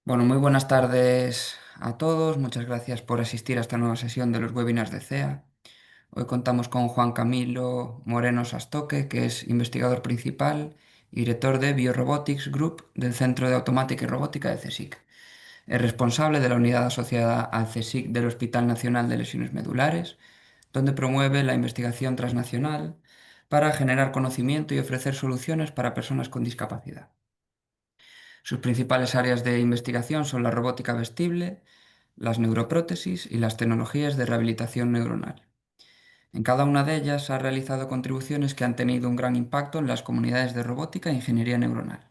Bueno, muy buenas tardes a todos. Muchas gracias por asistir a esta nueva sesión de los webinars de CEA. Hoy contamos con Juan Camilo Moreno Sastoque, que es investigador principal y director de Biorobotics Group del Centro de Automática y Robótica de CSIC. Es responsable de la unidad asociada al CSIC del Hospital Nacional de Lesiones Medulares, donde promueve la investigación transnacional para generar conocimiento y ofrecer soluciones para personas con discapacidad. Sus principales áreas de investigación son la robótica vestible, las neuroprótesis y las tecnologías de rehabilitación neuronal. En cada una de ellas ha realizado contribuciones que han tenido un gran impacto en las comunidades de robótica e ingeniería neuronal.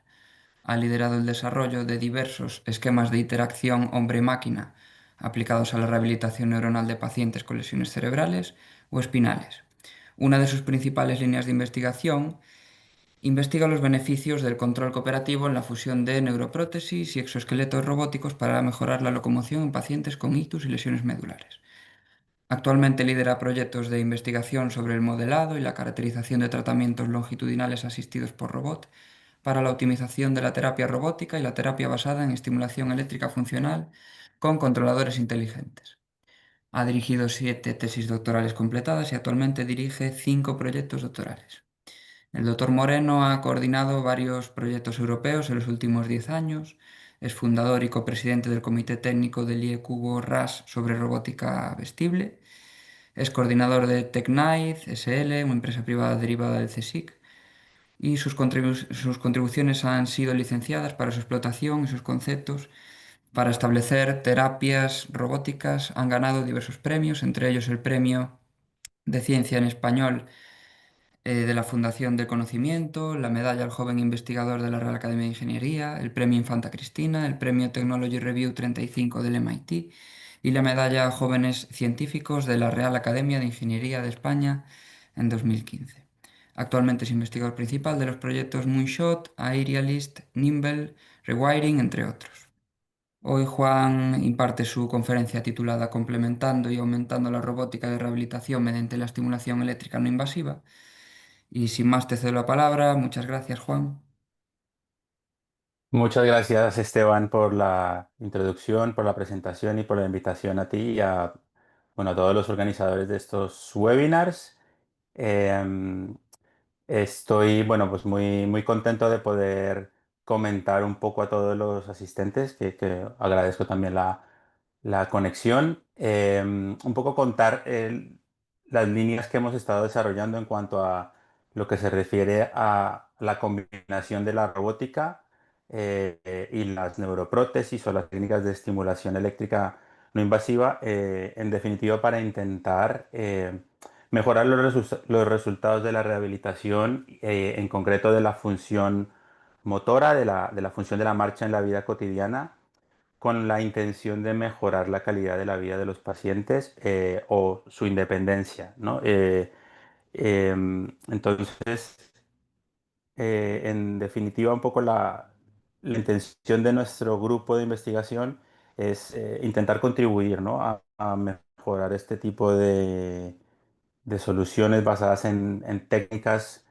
Ha liderado el desarrollo de diversos esquemas de interacción hombre-máquina aplicados a la rehabilitación neuronal de pacientes con lesiones cerebrales o espinales. Una de sus principales líneas de investigación investiga los beneficios del control cooperativo en la fusión de neuroprótesis y exoesqueletos robóticos para mejorar la locomoción en pacientes con ictus y lesiones medulares. Actualmente lidera proyectos de investigación sobre el modelado y la caracterización de tratamientos longitudinales asistidos por robot para la optimización de la terapia robótica y la terapia basada en estimulación eléctrica funcional con controladores inteligentes. Ha dirigido 7 tesis doctorales completadas y actualmente dirige 5 proyectos doctorales. El doctor Moreno ha coordinado varios proyectos europeos en los últimos 10 años. Es fundador y copresidente del Comité Técnico del IECubo RAS sobre robótica vestible. Es coordinador de TechNight SL, una empresa privada derivada del CSIC, y sus contribuciones han sido licenciadas para su explotación y sus conceptos para establecer terapias robóticas. Han ganado diversos premios, entre ellos el Premio de Ciencia en Español de la Fundación del Conocimiento, la medalla al joven investigador de la Real Academia de Ingeniería, el premio Infanta Cristina, el premio Technology Review 35 del MIT y la medalla a jóvenes científicos de la Real Academia de Ingeniería de España en 2015. Actualmente es investigador principal de los proyectos Moonshot, Aerialist, Nimble, Rewiring, entre otros. Hoy Juan imparte su conferencia titulada Complementando y aumentando la robótica de rehabilitación mediante la estimulación eléctrica no invasiva. Y sin más te cedo la palabra. Muchas gracias, Juan. Muchas gracias, Esteban, por la introducción, por la presentación y por la invitación a ti y a todos los organizadores de estos webinars. Em, Estoy, pues muy contento de poder comentar un poco a todos los asistentes, que agradezco también la conexión. Un poco contar las líneas que hemos estado desarrollando en cuanto a lo que se refiere a la combinación de la robótica y las neuroprótesis o las técnicas de estimulación eléctrica no invasiva, en definitiva para intentar mejorar los resultados de la rehabilitación, en concreto de la función motora, de la función de la marcha en la vida cotidiana, con la intención de mejorar la calidad de la vida de los pacientes o su independencia, ¿no? Entonces, en definitiva, un poco la intención de nuestro grupo de investigación es intentar contribuir, ¿no? a mejorar este tipo de soluciones basadas en técnicas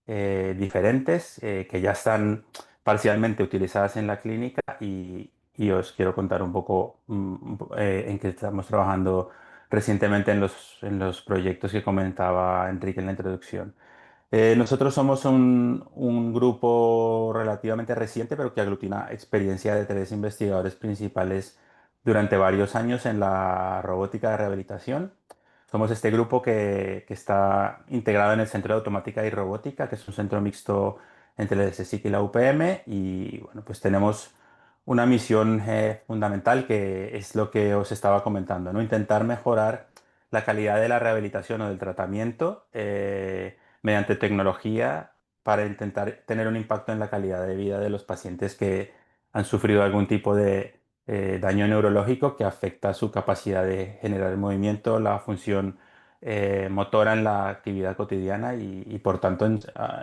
diferentes que ya están parcialmente utilizadas en la clínica y os quiero contar un poco en qué estamos trabajando recientemente en los proyectos que comentaba Enrique en la introducción. Nosotros somos un grupo relativamente reciente, pero que aglutina experiencia de 3 investigadores principales durante varios años en la robótica de rehabilitación. Somos este grupo que está integrado en el Centro de Automática y Robótica, que es un centro mixto entre el CSIC y la UPM. Y bueno, pues tenemos una misión fundamental que es lo que os estaba comentando, ¿no? Intentar mejorar la calidad de la rehabilitación o del tratamiento mediante tecnología para intentar tener un impacto en la calidad de vida de los pacientes que han sufrido algún tipo de daño neurológico que afecta su capacidad de generar movimiento, la función motora en la actividad cotidiana y por tanto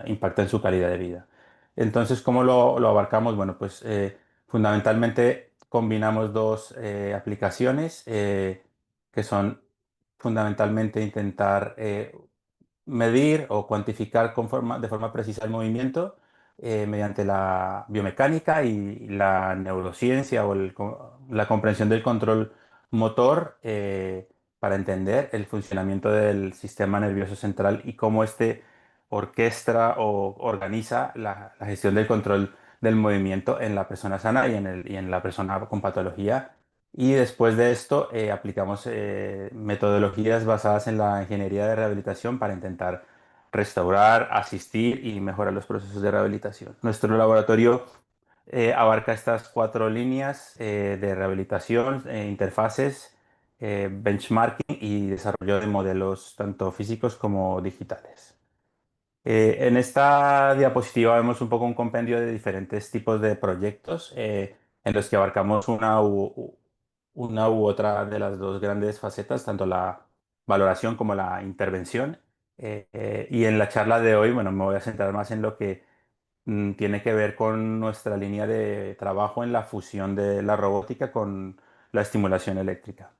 impacta en su calidad de vida. Entonces, ¿cómo lo abarcamos? Bueno, pues fundamentalmente combinamos dos aplicaciones que son fundamentalmente intentar medir o cuantificar de forma precisa el movimiento mediante la biomecánica y la neurociencia o la comprensión del control motor para entender el funcionamiento del sistema nervioso central y cómo este orquestra o organiza la gestión del control del movimiento en la persona sana y en la persona con patología. Y después de esto aplicamos metodologías basadas en la ingeniería de rehabilitación para intentar restaurar, asistir y mejorar los procesos de rehabilitación. Nuestro laboratorio abarca estas cuatro líneas de rehabilitación, interfaces, benchmarking y desarrollo de modelos tanto físicos como digitales. En esta diapositiva vemos un poco un compendio de diferentes tipos de proyectos en los que abarcamos una u otra de las dos grandes facetas, tanto la valoración como la intervención. Y en la charla de hoy, bueno, me voy a centrar más en lo que tiene que ver con nuestra línea de trabajo en la fusión de la robótica con la estimulación eléctrica.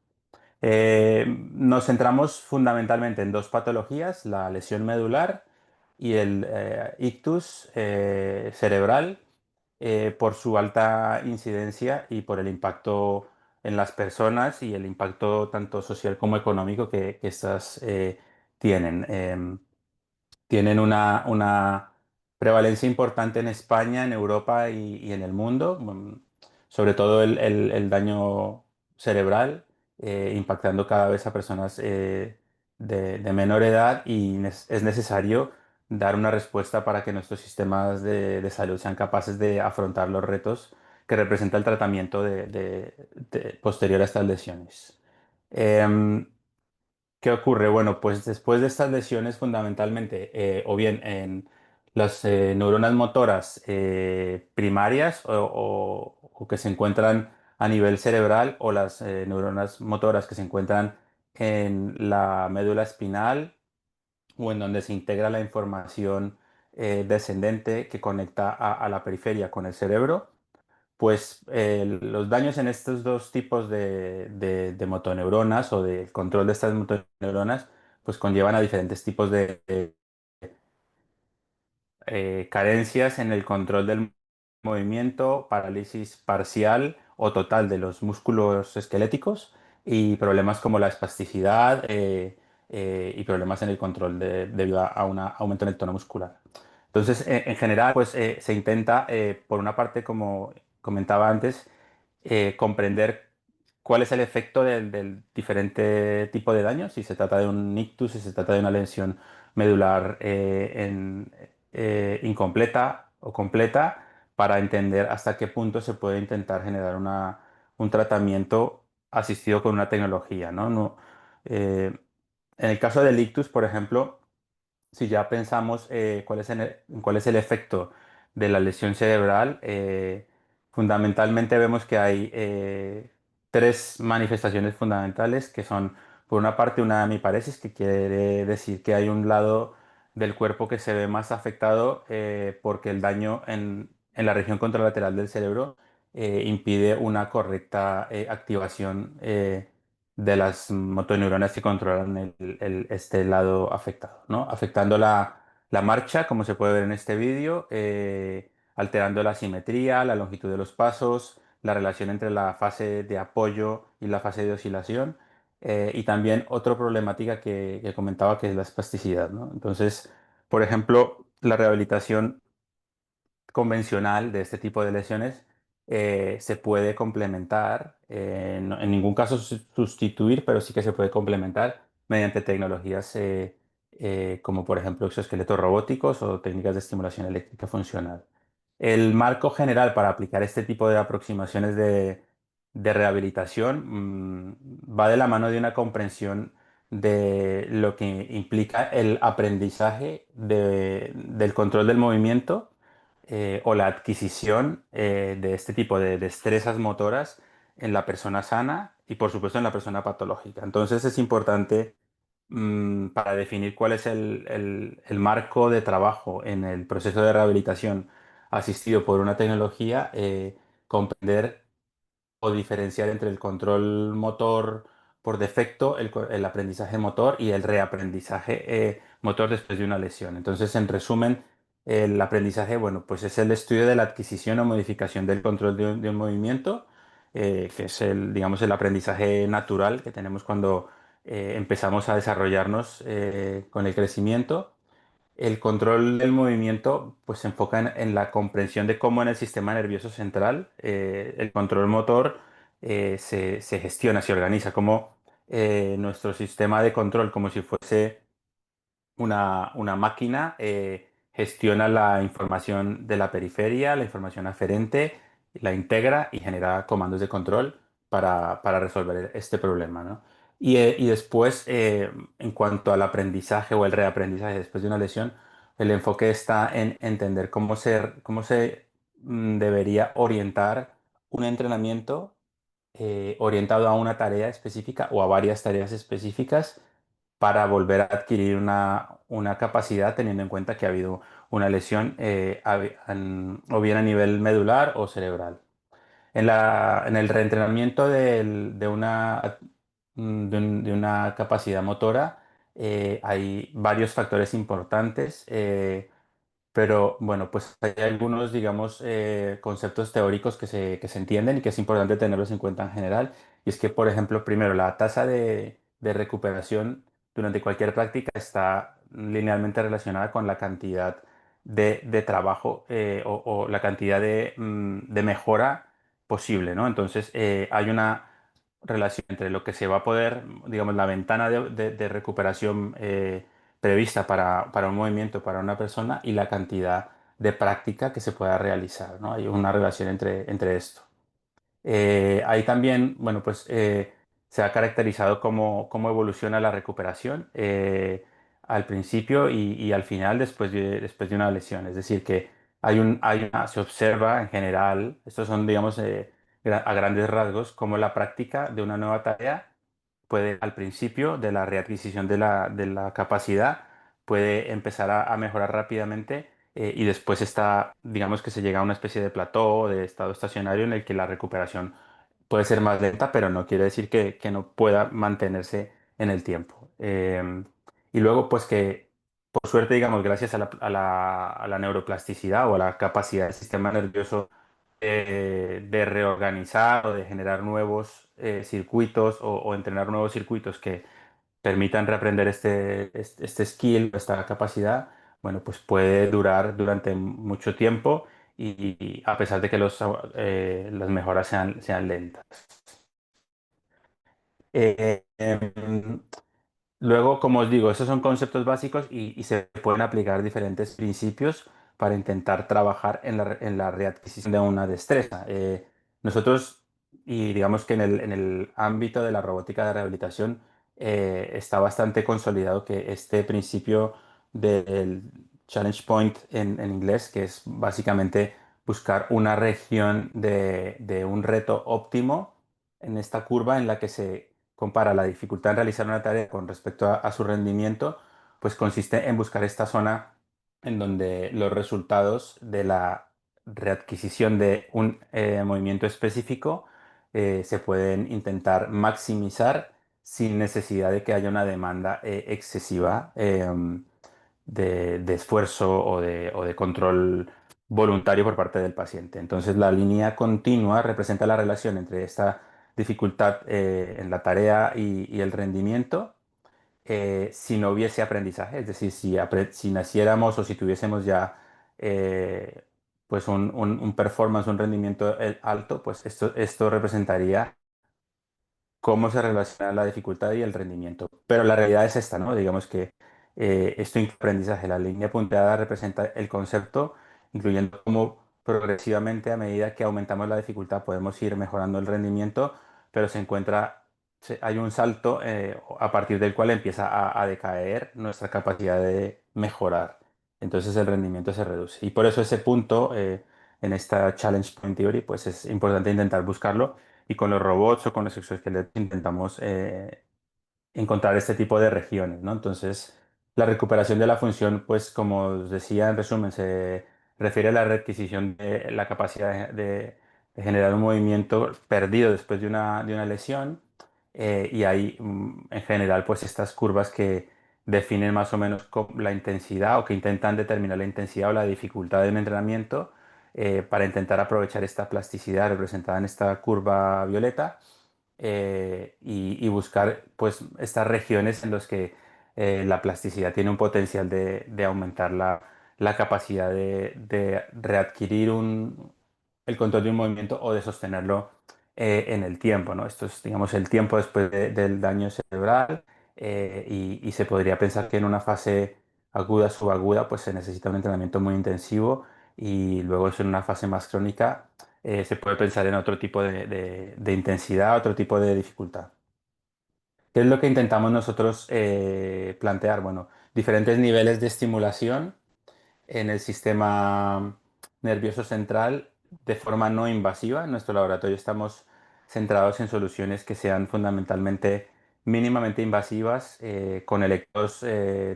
Nos centramos fundamentalmente en dos patologías, la lesión medular y el ictus cerebral, por su alta incidencia y por el impacto en las personas y el impacto tanto social como económico que estas tienen. Tienen una prevalencia importante en España, en Europa y en el mundo, sobre todo el daño cerebral, impactando cada vez a personas de menor edad y es necesario dar una respuesta para que nuestros sistemas de salud sean capaces de afrontar los retos que representa el tratamiento posterior a estas lesiones. Em, ¿Qué ocurre? Bueno, pues después de estas lesiones fundamentalmente, o bien en las neuronas motoras primarias o que se encuentran a nivel cerebral o las neuronas motoras que se encuentran en la médula espinal o en donde se integra la información descendente que conecta a la periferia con el cerebro, pues los daños en estos dos tipos de motoneuronas o del control de estas motoneuronas, pues conllevan a diferentes tipos de carencias en el control del movimiento, parálisis parcial o total de los músculos esqueléticos y problemas como la espasticidad y problemas en el control debido a un aumento en el tono muscular. Entonces, en general, pues se intenta, por una parte, como comentaba antes, comprender cuál es el efecto del diferente tipo de daño, si se trata de un ictus, si se trata de una lesión medular incompleta o completa, para entender hasta qué punto se puede intentar generar un tratamiento asistido con una tecnología, ¿no? En el caso del ictus, por ejemplo, si ya pensamos cuál es el efecto de la lesión cerebral, fundamentalmente vemos que hay tres manifestaciones fundamentales que son, por una parte, una hemiparesis, que quiere decir que hay un lado del cuerpo que se ve más afectado porque el daño en la región contralateral del cerebro impide una correcta activación de las motoneuronas que controlan este lado afectado, ¿no? Afectando la marcha, como se puede ver en este vídeo, alterando la simetría, la longitud de los pasos, la relación entre la fase de apoyo y la fase de oscilación, y también otra problemática que comentaba que es la espasticidad, ¿no? Entonces, por ejemplo, la rehabilitación convencional de este tipo de lesiones se puede complementar, en ningún caso sustituir, pero sí que se puede complementar mediante tecnologías como por ejemplo exoesqueletos robóticos o técnicas de estimulación eléctrica funcional. El marco general para aplicar este tipo de aproximaciones de rehabilitación va de la mano de una comprensión de lo que implica el aprendizaje del control del movimiento o la adquisición de este tipo de destrezas motoras en la persona sana y por supuesto en la persona patológica. Entonces es importante para definir cuál es el marco de trabajo en el proceso de rehabilitación asistido por una tecnología, comprender o diferenciar entre el control motor por defecto, el aprendizaje motor y el reaprendizaje motor después de una lesión. Entonces, en resumen, El aprendizaje, bueno, pues es el estudio de la adquisición o modificación del control de un movimiento, que es el, digamos, el aprendizaje natural que tenemos cuando empezamos a desarrollarnos con el crecimiento. El control del movimiento pues, se enfoca en la comprensión de cómo en el sistema nervioso central el control motor se gestiona, se organiza, como nuestro sistema de control, como si fuese una máquina, gestiona la información de la periferia, la información aferente, la integra y genera comandos de control para resolver este problema, ¿no? Y después, en cuanto al aprendizaje o el reaprendizaje después de una lesión, el enfoque está en entender cómo se debería orientar un entrenamiento orientado a una tarea específica o a varias tareas específicas para volver a adquirir una capacidad teniendo en cuenta que ha habido una lesión o bien a nivel medular o cerebral. En el reentrenamiento de una capacidad motora hay varios factores importantes. Pero bueno, pues hay algunos, digamos, conceptos teóricos que se entienden y que es importante tenerlos en cuenta en general. Y es que, por ejemplo, primero, la tasa de recuperación durante cualquier práctica está linealmente relacionada con la cantidad de trabajo o la cantidad de mejora posible, ¿no? Entonces, hay una relación entre lo que se va a poder, digamos, la ventana de recuperación prevista para un movimiento, para una persona y la cantidad de práctica que se pueda realizar, ¿no? Hay una relación entre esto. Ahí también, bueno, pues se ha caracterizado cómo evoluciona la recuperación al principio y al final después de una lesión. Es decir, que se observa en general, estos son, digamos, a grandes rasgos, cómo la práctica de una nueva tarea puede, al principio de la readquisición de la capacidad, puede empezar a mejorar rápidamente y después está, digamos que se llega a una especie de plató, de estado estacionario en el que la recuperación puede ser más lenta, pero no quiere decir que no pueda mantenerse en el tiempo. Y luego, pues que, por suerte, digamos, gracias a la neuroplasticidad o a la capacidad del sistema nervioso de reorganizar o de generar nuevos circuitos o entrenar nuevos circuitos que permitan reaprender este skill, esta capacidad, bueno, pues puede durar durante mucho tiempo y a pesar de que las mejoras sean lentas. Em, Luego, como os digo, esos son conceptos básicos y se pueden aplicar diferentes principios para intentar trabajar en la readquisición de una destreza. Nosotros, y digamos que en el ámbito de la robótica de rehabilitación, está bastante consolidado que este principio del challenge point en inglés, que es básicamente buscar una región de un reto óptimo en esta curva en la que se compara la dificultad en realizar una tarea con respecto a su rendimiento, pues consiste en buscar esta zona en donde los resultados de la readquisición de un movimiento específico se pueden intentar maximizar sin necesidad de que haya una demanda excesiva de esfuerzo o de control voluntario por parte del paciente. Entonces, la línea continua representa la relación entre esta dificultad en la tarea y el rendimiento si no hubiese aprendizaje, es decir, si naciéramos o si tuviésemos ya pues un performance, un rendimiento alto, pues esto representaría cómo se relaciona la dificultad y el rendimiento. Pero la realidad es esta, ¿no? Digamos que esto incluye aprendizaje. La línea punteada representa el concepto, incluyendo cómo progresivamente a medida que aumentamos la dificultad podemos ir mejorando el rendimiento, pero hay un salto a partir del cual empieza a decaer nuestra capacidad de mejorar. Entonces el rendimiento se reduce. Y por eso ese punto en esta Challenge Point Theory, pues es importante intentar buscarlo y con los robots o con los exoesqueletos intentamos encontrar este tipo de regiones, ¿no? Entonces, la recuperación de la función, pues como os decía en resumen, se refiere a la readquisición de la capacidad de generar un movimiento perdido después de una lesión y hay en general pues estas curvas definen más o menos la intensidad o que intentan determinar la intensidad o la dificultad del entrenamiento para intentar aprovechar esta plasticidad representada en esta curva violeta y buscar pues estas regiones en las que la plasticidad tiene un potencial de aumentar la capacidad de readquirir el control de un movimiento o de sostenerlo en el tiempo, ¿no? Esto es, digamos, el tiempo después del daño cerebral y se podría pensar que en una fase aguda, subaguda, pues se necesita un entrenamiento muy intensivo y luego es en una fase más crónica se puede pensar en otro tipo de intensidad, otro tipo de dificultad. ¿Qué es lo que intentamos nosotros plantear? Bueno, diferentes niveles de estimulación en el sistema nervioso central de forma no invasiva. En nuestro laboratorio estamos centrados en soluciones que sean fundamentalmente mínimamente invasivas con electrodos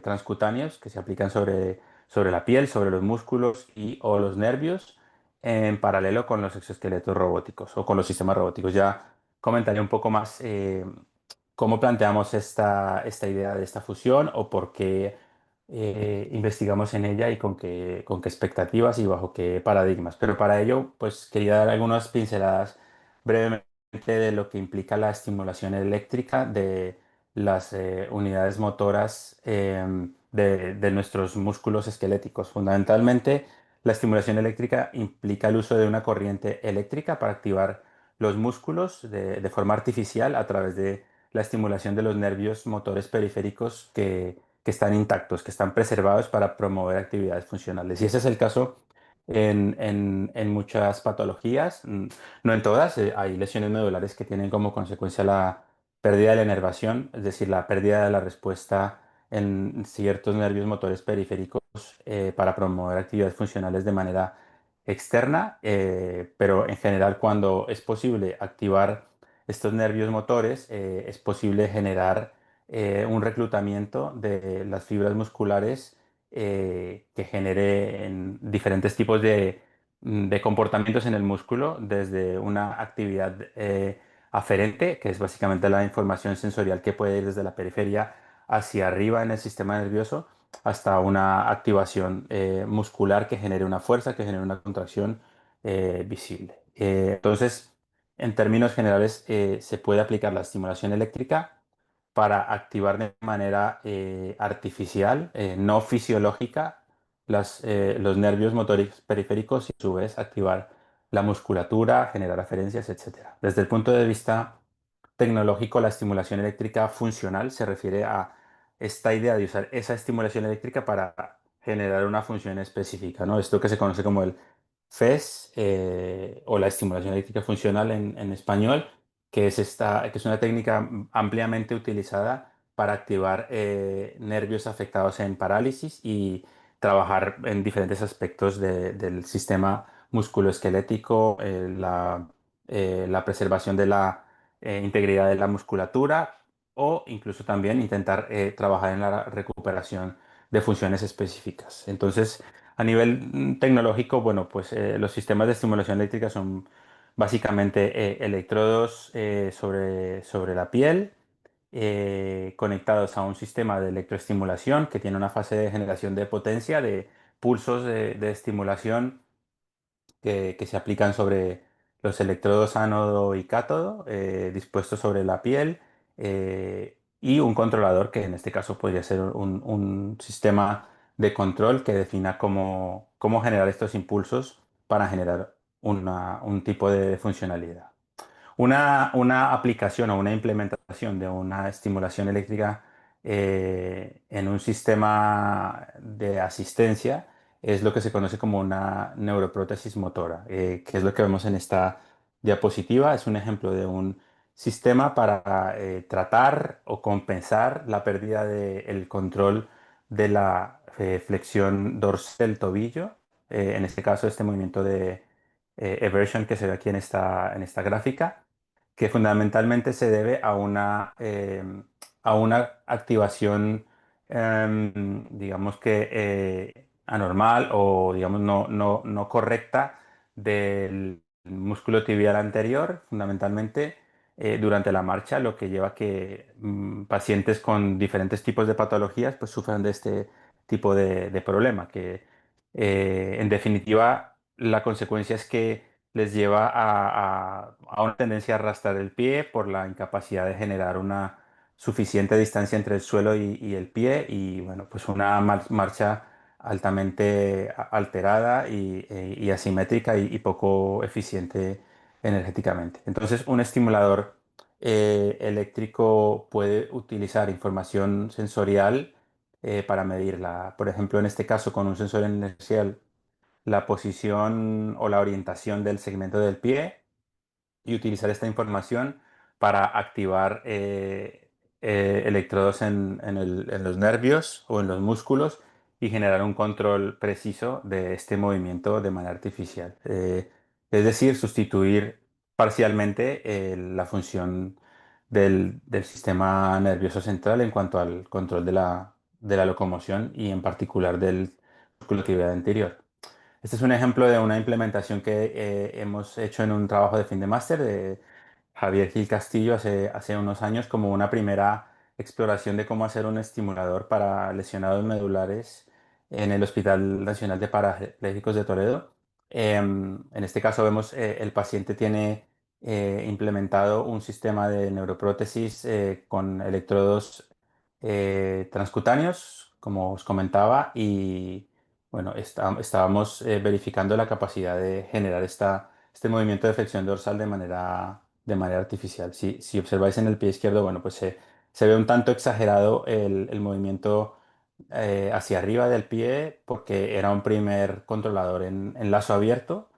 transcutáneos que se aplican sobre la piel, sobre los músculos y o los nervios en paralelo con los exoesqueletos robóticos o con los sistemas robóticos. Ya comentaré un poco más cómo planteamos esta idea de esta fusión o por qué investigamos en ella y con qué expectativas y bajo qué paradigmas. Pero para ello, pues quería dar algunas pinceladas brevemente de lo que implica la estimulación eléctrica de las unidades motoras de nuestros músculos esqueléticos. Fundamentalmente, la estimulación eléctrica implica el uso de una corriente eléctrica para activar los músculos de forma artificial a través de la estimulación de los nervios motores periféricos que están intactos, que están preservados para promover actividades funcionales. Y ese es el caso en muchas patologías, no en todas, hay lesiones medulares que tienen como consecuencia la pérdida de la inervación, es decir, la pérdida de la respuesta en ciertos nervios motores periféricos para promover actividades funcionales de manera externa, pero en general cuando es posible activar estos nervios motores, es posible generar un reclutamiento de las fibras musculares que genere en diferentes tipos de comportamientos en el músculo, desde una actividad aferente, que es básicamente la información sensorial que puede ir desde la periferia hacia arriba en el sistema nervioso, hasta una activación muscular que genere una fuerza, que genere una contracción visible. Entonces, en términos generales, se puede aplicar la estimulación eléctrica para activar de manera artificial, no fisiológica, los nervios motores periféricos y a su vez activar la musculatura, generar aferencias, etcétera. Desde el punto de vista tecnológico, la estimulación eléctrica funcional se refiere a esta idea de usar esa estimulación eléctrica para generar una función específica, ¿no? Esto que se conoce como el FES o la estimulación eléctrica funcional en español, que es una técnica ampliamente utilizada para activar nervios afectados en parálisis y trabajar en diferentes aspectos del sistema musculoesquelético, la preservación de la integridad de la musculatura o incluso también intentar trabajar en la recuperación de funciones específicas. Entonces, a nivel tecnológico, bueno, pues los sistemas de estimulación eléctrica son básicamente electrodos sobre la piel conectados a un sistema de electroestimulación que tiene una fase de generación de potencia, de pulsos de estimulación que se aplican sobre los electrodos ánodo y cátodo dispuestos sobre la piel y un controlador que en este caso podría ser un sistema de control que defina cómo generar estos impulsos para generar un tipo de funcionalidad. Una aplicación o una implementación de una estimulación eléctrica en un sistema de asistencia es lo que se conoce como una neuroprótesis motora, que es lo que vemos en esta diapositiva. Es un ejemplo de un sistema para tratar o compensar la pérdida del control de la flexión dorsal del tobillo. En este caso, este movimiento de eversion que se ve aquí en esta gráfica que fundamentalmente se debe a una activación, digamos que anormal o digamos no correcta del músculo tibial anterior, fundamentalmente, durante la marcha, lo que lleva a que pacientes con diferentes tipos de patologías pues sufran de este tipo de problema, que en definitiva la consecuencia es que les lleva a una tendencia a arrastrar el pie por la incapacidad de generar una suficiente distancia entre el suelo y el pie y bueno, pues una marcha altamente alterada y asimétrica y poco eficiente energéticamente. Entonces, un estimulador eléctrico puede utilizar información sensorial para medirla. Por ejemplo, en este caso, con un sensor inercial, la posición o la orientación del segmento del pie y utilizar esta información para activar electrodos en los nervios o en los músculos y generar un control preciso de este movimiento de manera artificial. Es decir, sustituir parcialmente la función del sistema nervioso central en cuanto al control de la locomoción y en particular del músculo tibial anterior. Este es un ejemplo de una implementación que hemos hecho en un trabajo de fin de máster de Javier Gil Castillo hace unos años como una primera exploración de cómo hacer un estimulador para lesionados medulares en el Hospital Nacional de Parapléjicos de Toledo. En este caso vemos el paciente tiene implementado un sistema de neuroprótesis con electrodos transcutáneos, como os comentaba, y bueno, estábamos verificando la capacidad de generar este movimiento de flexión dorsal de manera artificial. Si observáis en el pie izquierdo, bueno, pues se ve un tanto exagerado el movimiento hacia arriba del pie porque era un primer controlador en lazo abierto,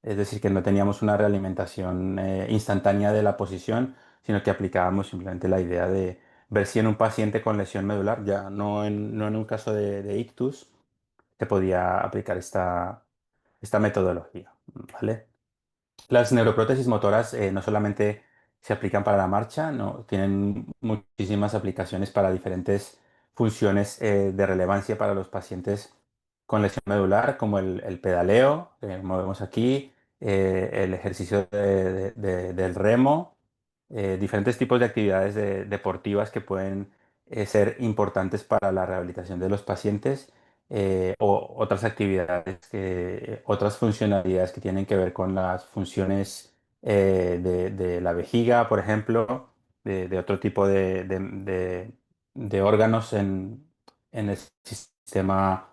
es decir, que no teníamos una realimentación instantánea de la posición, sino que aplicábamos simplemente la idea de ver si en un paciente con lesión medular, ya no en un caso de ictus, se podía aplicar esta metodología, ¿vale? Las neuroprótesis motoras no solamente se aplican para la marcha, no, tienen muchísimas aplicaciones para diferentes funciones de relevancia para los pacientes con lesión medular, como el pedaleo, como vemos aquí, el ejercicio del remo, diferentes tipos de actividades deportivas que pueden ser importantes para la rehabilitación de los pacientes o otras actividades, otras funcionalidades que tienen que ver con las funciones de la vejiga, por ejemplo, de otro tipo de órganos en el sistema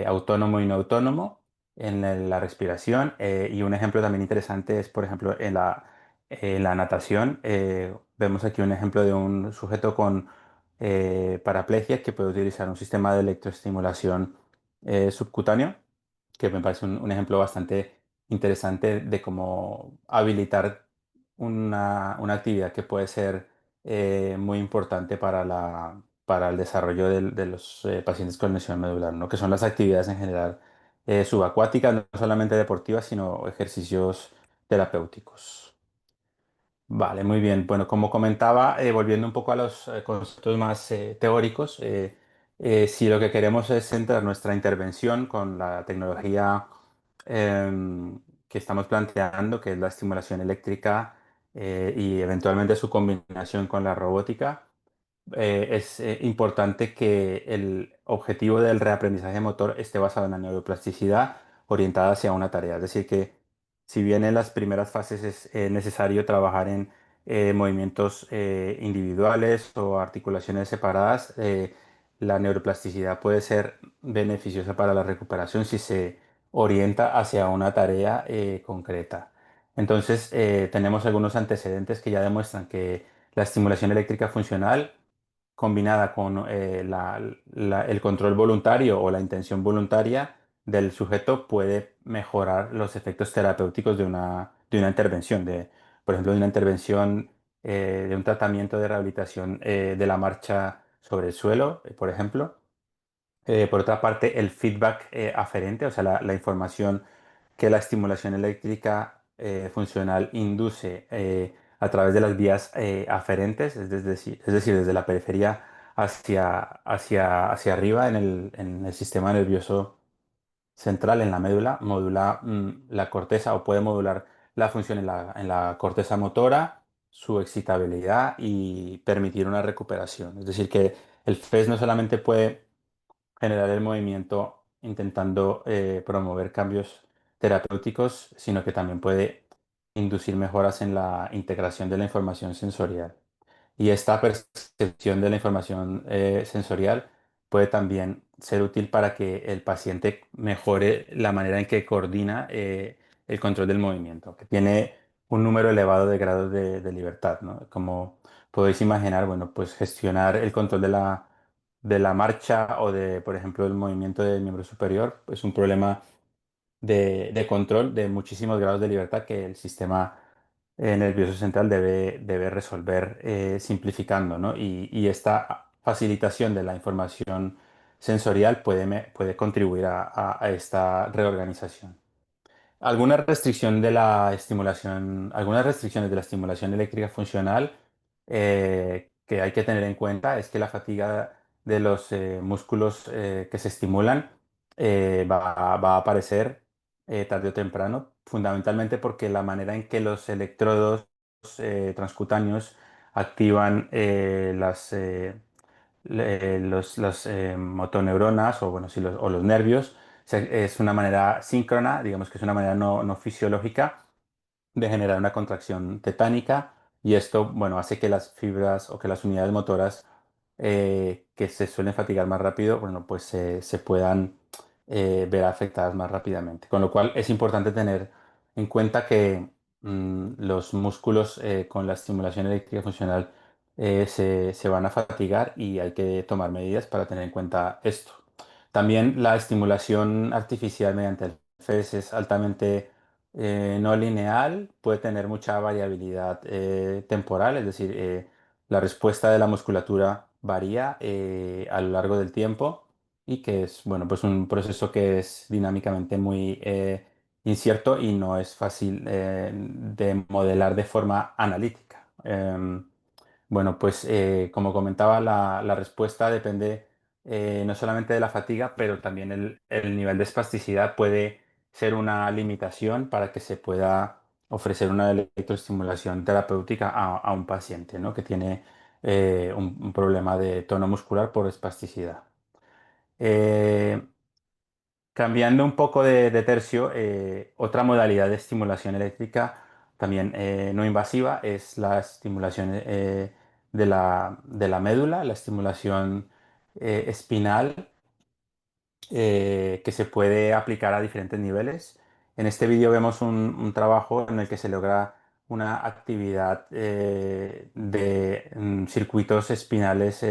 autónomo y no autónomo, la respiración. Y un ejemplo también interesante es, por ejemplo, en la natación. Vemos aquí un ejemplo de un sujeto con paraplegia que puede utilizar un sistema de electroestimulación subcutáneo, que me parece un ejemplo bastante interesante de cómo habilitar una actividad que puede ser muy importante para el desarrollo de los pacientes con lesión medular, ¿no? Que son las actividades en general subacuáticas, no solamente deportivas, sino ejercicios terapéuticos. Vale, muy bien. Bueno, como comentaba, volviendo un poco a los conceptos más teóricos, si lo que queremos es centrar nuestra intervención con la tecnología que estamos planteando, que es la estimulación eléctrica y eventualmente su combinación con la robótica, es importante que el objetivo del reaprendizaje motor esté basado en la neuroplasticidad orientada hacia una tarea. Es decir, que si bien en las primeras fases es necesario trabajar en movimientos individuales o articulaciones separadas, la neuroplasticidad puede ser beneficiosa para la recuperación si se orienta hacia una tarea concreta. Entonces, tenemos algunos antecedentes que ya demuestran que la estimulación eléctrica funcional combinada con el control voluntario o la intención voluntaria del sujeto puede mejorar los efectos terapéuticos de una intervención, por ejemplo, de una intervención de un tratamiento de rehabilitación de la marcha sobre el suelo, por ejemplo. Por otra parte, el feedback aferente, o sea, la información que la estimulación eléctrica funcional induce a través de las vías aferentes, es decir, desde la periferia hacia arriba en el sistema nervioso central, en la médula, modula la corteza o puede modular la función en la corteza motora, su excitabilidad y permitir una recuperación. Es decir, que el FES no solamente puede generar el movimiento intentando promover cambios terapéuticos, sino que también puede inducir mejoras en la integración de la información sensorial. Y esta percepción de la información sensorial puede también ser útil para que el paciente mejore la manera en que coordina el control del movimiento, que tiene un número elevado de grados de libertad, ¿no? Como podéis imaginar, bueno, pues gestionar el control de la marcha o de, por ejemplo, el movimiento del miembro superior es un problema de control de muchísimos grados de libertad que el sistema nervioso central debe resolver simplificando, ¿no? Y esta facilitación de la información sensorial puede contribuir a esta reorganización. Algunas restricciones de la estimulación eléctrica funcional que hay que tener en cuenta es que la fatiga de los músculos que se estimulan va a aparecer tarde o temprano, fundamentalmente porque la manera en que los electrodos transcutáneos activan las motoneuronas o, bueno, o los nervios es una manera síncrona, digamos que es una manera no fisiológica de generar una contracción tetánica y esto, bueno, hace que las fibras o que las unidades motoras que se suelen fatigar más rápido, bueno, pues se puedan ver afectadas más rápidamente. Con lo cual es importante tener en cuenta que los músculos con la estimulación eléctrica funcional se van a fatigar y hay que tomar medidas para tener en cuenta esto. También la estimulación artificial mediante el FES es altamente no lineal, puede tener mucha variabilidad temporal, es decir, la respuesta de la musculatura varía a lo largo del tiempo y que es, bueno, pues un proceso que es dinámicamente muy incierto y no es fácil de modelar de forma analítica. Bueno, pues como comentaba, la respuesta depende no solamente de la fatiga, pero también el nivel de espasticidad puede ser una limitación para que se pueda ofrecer una electroestimulación terapéutica a un paciente, ¿no? Que tiene un problema de tono muscular por espasticidad. Eh, Cambiando un poco de tercio, otra modalidad de estimulación eléctrica también no invasiva es la estimulación de la médula, la estimulación espinal que se puede aplicar a diferentes niveles. En este vídeo vemos un trabajo en el que se logra una actividad de circuitos espinales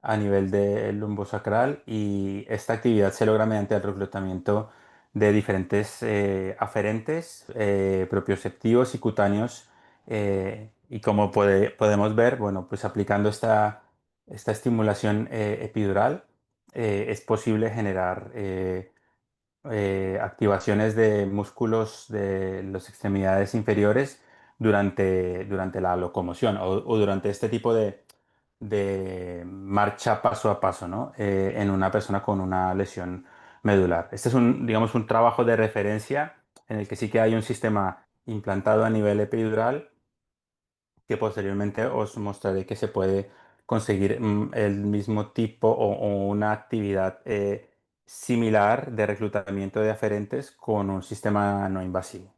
a nivel del lumbosacral y esta actividad se logra mediante el reclutamiento de diferentes aferentes, propioceptivos y cutáneos. Y como podemos ver, bueno, pues aplicando esta estimulación epidural, es posible generar activaciones de músculos de las extremidades inferiores durante la locomoción o durante este tipo de marcha paso a paso, ¿no? En una persona con una lesión medular. Este es digamos, un trabajo de referencia en el que sí que hay un sistema implantado a nivel epidural que posteriormente os mostraré que se puede conseguir el mismo tipo o una actividad similar de reclutamiento de aferentes con un sistema no invasivo.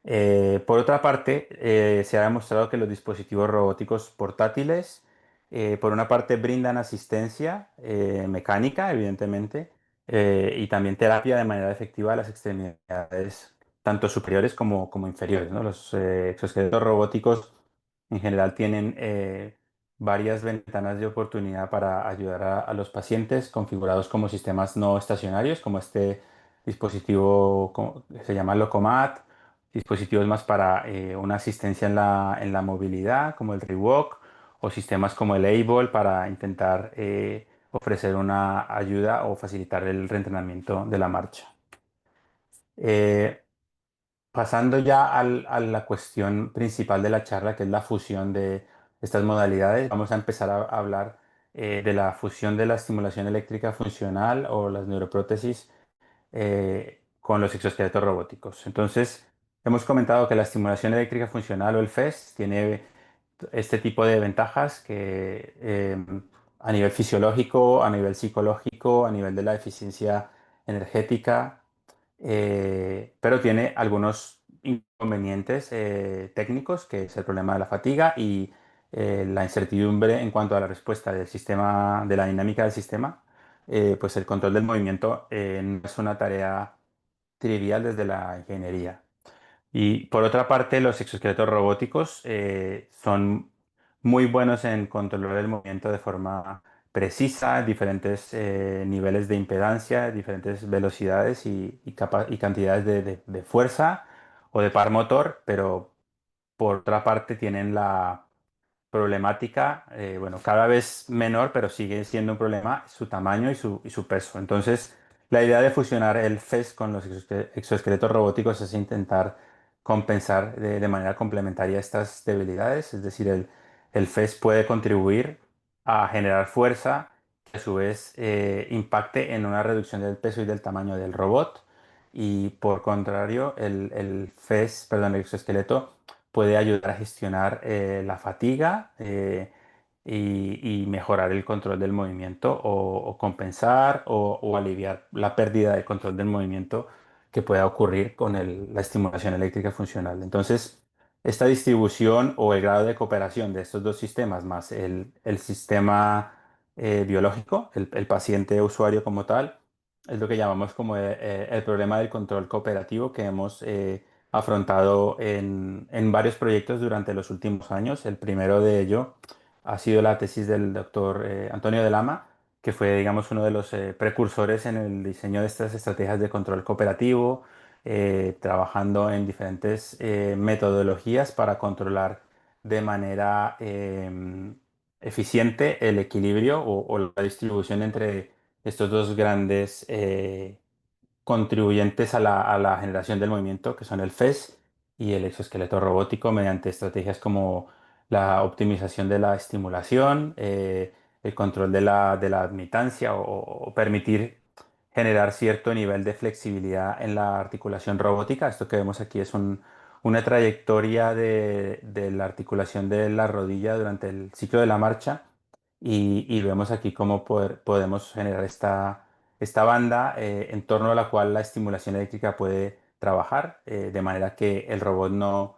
Por otra parte, se ha demostrado que los dispositivos robóticos portátiles, por una parte, brindan asistencia mecánica, evidentemente, y también terapia de manera efectiva a las extremidades, tanto superiores como inferiores, ¿no? Los exoesqueletos robóticos en general tienen varias ventanas de oportunidad para ayudar a los pacientes configurados como sistemas no estacionarios, como este dispositivo que se llama Locomat, dispositivos más para una asistencia en la movilidad, como el Rewalk, o sistemas como el Able para intentar ofrecer una ayuda o facilitar el reentrenamiento de la marcha. Eh, Pasando ya a la cuestión principal de la charla, que es la fusión de estas modalidades, vamos a empezar a hablar de la fusión de la estimulación eléctrica funcional o las neuroprótesis con los exoesqueletos robóticos. Entonces, hemos comentado que la estimulación eléctrica funcional o el FES tiene este tipo de ventajas que a nivel fisiológico, a nivel psicológico, a nivel de la eficiencia energética, pero tiene algunos inconvenientes técnicos, que es el problema de la fatiga y la incertidumbre en cuanto a la respuesta del sistema, de la dinámica del sistema. Pues el control del movimiento no es una tarea trivial desde la ingeniería. Y por otra parte, los exoesqueletos robóticos son muy buenos en controlar el movimiento de forma precisa, diferentes niveles de impedancia, diferentes velocidades y cantidades de fuerza o de par motor, pero por otra parte tienen la problemática, bueno, cada vez menor, pero sigue siendo un problema su tamaño y su peso. Entonces, la idea de fusionar el FES con los exoesqueletos robóticos es intentar compensar de manera complementaria estas debilidades, es decir, el FES puede contribuir a generar fuerza que a su vez impacte en una reducción del peso y del tamaño del robot. Y por contrario, el FES, perdón, el exoesqueleto puede ayudar a gestionar la fatiga y mejorar el control del movimiento o compensar o aliviar la pérdida de control del movimiento que pueda ocurrir con la estimulación eléctrica funcional. Entonces, esta distribución o el grado de cooperación de estos dos sistemas más el sistema biológico, el paciente usuario como tal, es lo que llamamos como el problema del control cooperativo que hemos afrontado en varios proyectos durante los últimos años. El primero de ello ha sido la tesis del doctor Antonio de Lama, que fue, digamos, uno de los precursores en el diseño de estas estrategias de control cooperativo, trabajando en diferentes metodologías para controlar de manera eficiente el equilibrio o la distribución entre estos dos grandes contribuyentes a la generación del movimiento, que son el FES y el exoesqueleto robótico, mediante estrategias como la optimización de la estimulación, el control de la admitancia o permitir generar cierto nivel de flexibilidad en la articulación robótica. Esto que vemos aquí es una trayectoria de la articulación de la rodilla durante el ciclo de la marcha y vemos aquí cómo podemos generar esta banda en torno a la cual la estimulación eléctrica puede trabajar, de manera que el robot no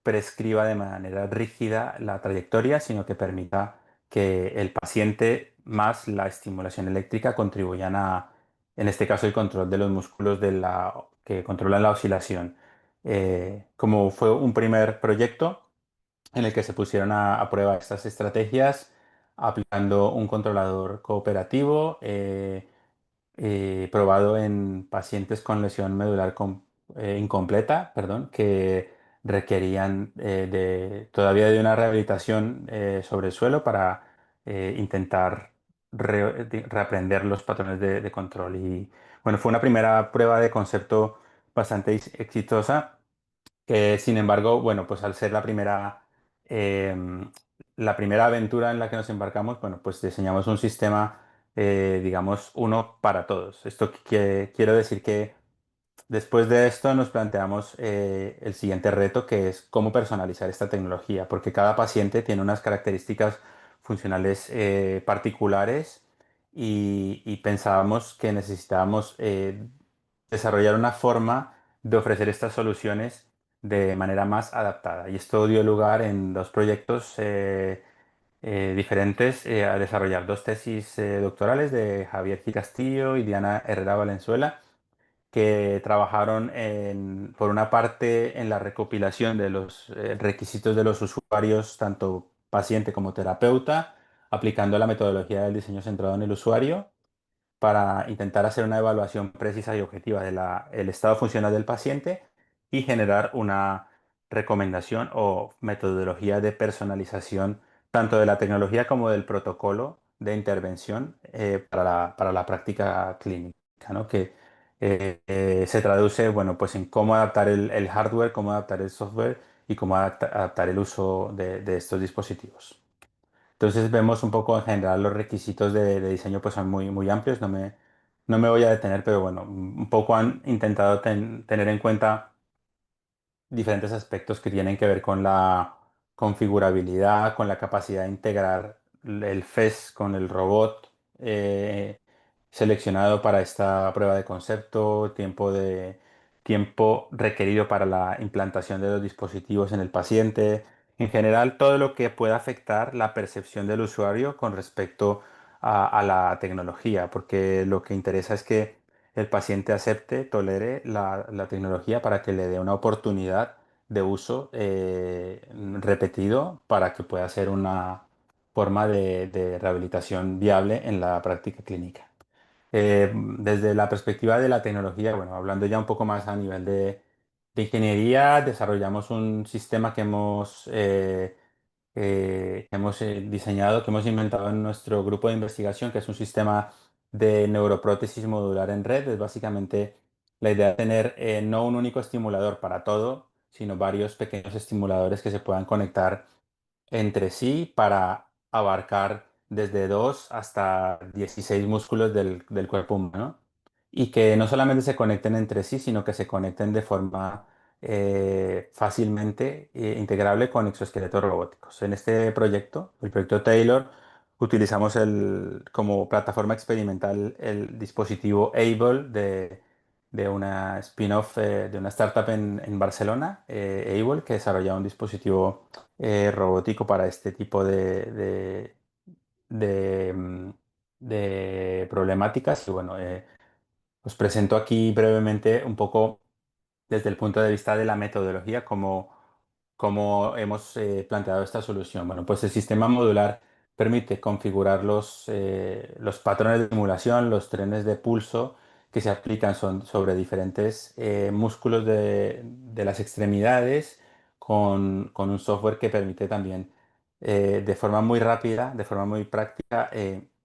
prescriba de manera rígida la trayectoria, sino que permita que el paciente más la estimulación eléctrica contribuyan en este caso, el control de los músculos que controlan la oscilación. Como fue un primer proyecto en el que se pusieron a prueba estas estrategias, aplicando un controlador cooperativo, probado en pacientes con lesión medular incompleta, perdón, que requerían todavía de una rehabilitación sobre el suelo para intentar reaprender los patrones de control. Y bueno, fue una primera prueba de concepto bastante exitosa. Sin embargo, bueno, pues al ser la primera aventura en la que nos embarcamos, bueno, pues diseñamos un sistema, digamos, uno para todos. Esto quiero decir que después de esto nos planteamos el siguiente reto, que es cómo personalizar esta tecnología, porque cada paciente tiene unas características funcionales particulares y pensábamos que necesitábamos desarrollar una forma de ofrecer estas soluciones de manera más adaptada. Y esto dio lugar en dos proyectos diferentes a desarrollar dos tesis doctorales de Javier Gil Castillo y Diana Herrera Valenzuela, que trabajaron por una parte en la recopilación de los requisitos de los usuarios, tanto paciente como terapeuta, aplicando la metodología del diseño centrado en el usuario para intentar hacer una evaluación precisa y objetiva del estado funcional del paciente y generar una recomendación o metodología de personalización tanto de la tecnología como del protocolo de intervención para la práctica clínica, ¿no? Que se traduce, bueno, pues en cómo adaptar el hardware, cómo adaptar el software y cómo adaptar el uso de estos dispositivos. Entonces vemos un poco en general los requisitos de diseño pues son muy, muy amplios, no me voy a detener, pero bueno, un poco han intentado tener en cuenta diferentes aspectos que tienen que ver con la configurabilidad, con la capacidad de integrar el FES con el robot seleccionado para esta prueba de concepto, tiempo requerido para la implantación de los dispositivos en el paciente. En general, todo lo que pueda afectar la percepción del usuario con respecto a la tecnología, porque lo que interesa es que el paciente acepte, tolere la tecnología para que le dé una oportunidad de uso repetido para que pueda ser una forma de rehabilitación viable en la práctica clínica. Desde la perspectiva de la tecnología, bueno, hablando ya un poco más a nivel de ingeniería, desarrollamos un sistema que hemos diseñado, que hemos inventado en nuestro grupo de investigación, que es un sistema de neuroprótesis modular en red. Es básicamente la idea de tener no un único estimulador para todo, sino varios pequeños estimuladores que se puedan conectar entre sí para abarcar desde 2 hasta 16 músculos del cuerpo humano y que no solamente se conecten entre sí, sino que se conecten de forma fácilmente integrable con exoesqueletos robóticos. En este proyecto, el proyecto Taylor, utilizamos como plataforma experimental el dispositivo Able de una spin-off de una startup en Barcelona, Able, que desarrolla un dispositivo robótico para este tipo de problemáticas. Y bueno, os presento aquí brevemente un poco desde el punto de vista de la metodología cómo hemos planteado esta solución. Bueno, pues el sistema modular permite configurar los patrones de simulación, los trenes de pulso que se aplican sobre diferentes músculos de las extremidades con un software que permite también de forma muy rápida, de forma muy práctica,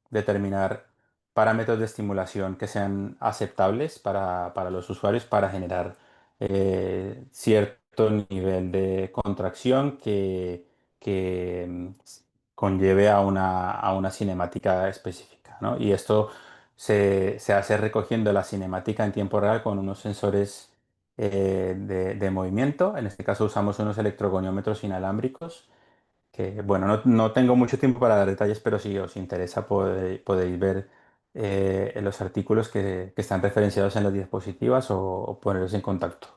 determinar parámetros de estimulación que sean aceptables para los usuarios para generar cierto nivel de contracción que conlleve a una cinemática específica, ¿no? Y esto se hace recogiendo la cinemática en tiempo real con unos sensores de movimiento. En este caso usamos unos electrogoniómetros inalámbricos que, bueno, no tengo mucho tiempo para dar detalles, pero si os interesa podéis ver en los artículos que están referenciados en las diapositivas o poneros en contacto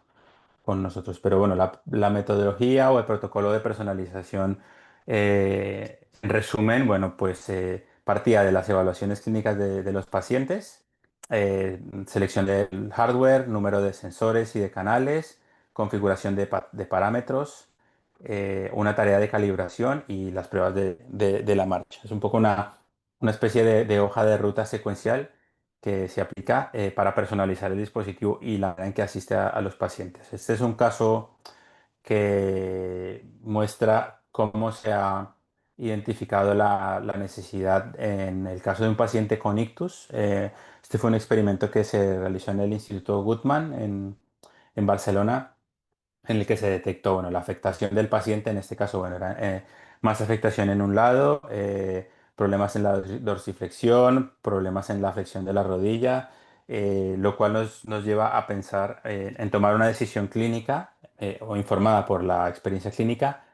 con nosotros. Pero bueno, la metodología o el protocolo de personalización, en resumen, bueno, pues partía de las evaluaciones clínicas de los pacientes, selección del hardware, número de sensores y de canales, configuración de parámetros, una tarea de calibración y las pruebas de la marcha. Es un poco una especie de hoja de ruta secuencial que se aplica para personalizar el dispositivo y la manera en que asiste a los pacientes. Este es un caso que muestra cómo se ha identificado la necesidad en el caso de un paciente con ictus. Este fue un experimento que se realizó en el Instituto Guttmann en Barcelona en el que se detectó, bueno, la afectación del paciente, en este caso, bueno, era más afectación en un lado, problemas en la dorsiflexión, problemas en la flexión de la rodilla, lo cual nos lleva a pensar en tomar una decisión clínica o informada por la experiencia clínica